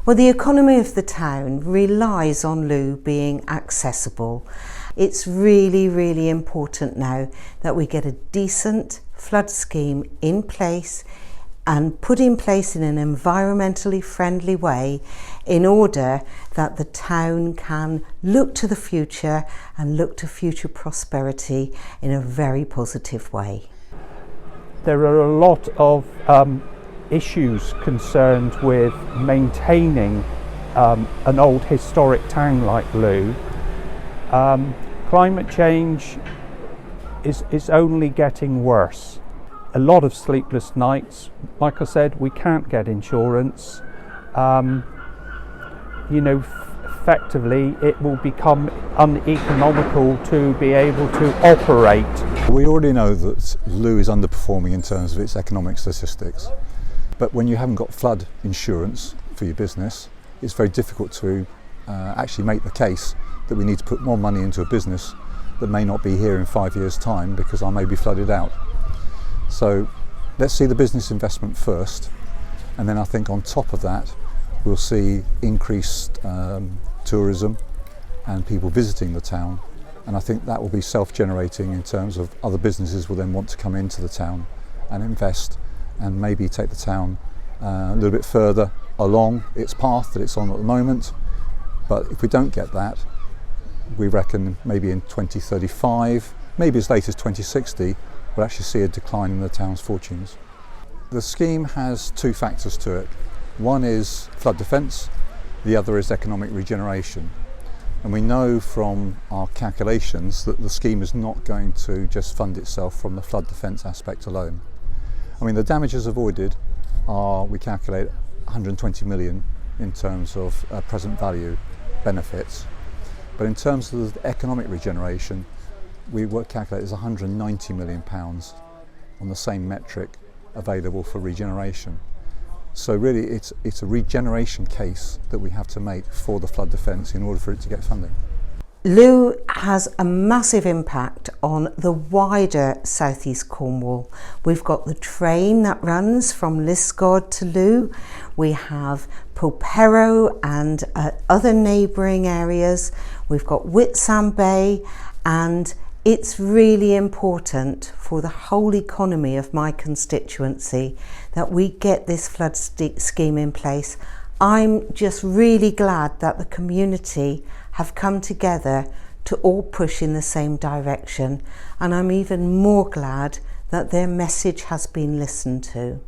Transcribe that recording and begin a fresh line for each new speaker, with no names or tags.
Well, the economy of the town relies on loo being accessible. It's really, really important now that we get a decent flood scheme in place and put in place in an environmentally friendly way in order that the town can look to the future and look to future prosperity in a very positive way.
There are a lot of issues concerned with maintaining an old historic town like Looe. Climate change is only getting worse. A lot of sleepless nights. Like I said, we can't get insurance. Effectively it will become uneconomical to be able to operate.
We already know that Looe is underperforming in terms of its economic statistics, but when you haven't got flood insurance for your business, it's very difficult to actually make the case that we need to put more money into a business that may not be here in 5 years' time because I may be flooded out. So let's see the business investment first, and then I think on top of that we'll see increased tourism and people visiting the town, and I think that will be self-generating in terms of other businesses will then want to come into the town and invest and maybe take the town a little bit further along its path that it's on at the moment. But if we don't get that, we reckon maybe in 2035, maybe as late as 2060, we'll actually see a decline in the town's fortunes. The scheme has two factors to it. One is flood defence, the other is economic regeneration. And we know from our calculations that the scheme is not going to just fund itself from the flood defence aspect alone. I mean, the damages avoided are, we calculate, 120 million in terms of present value benefits. But in terms of the economic regeneration, we calculate there's £190 million on the same metric available for regeneration. So really it's a regeneration case that we have to make for the flood defence in order for it to get funding.
Looe has a massive impact on the wider South East Cornwall. We've got the train that runs from Lisgod to Looe. We have Polperro and other neighbouring areas. We've got Whitsand Bay, and it's really important for the whole economy of my constituency that we get this flood scheme in place. I'm just really glad that the community have come together to all push in the same direction, and I'm even more glad that their message has been listened to.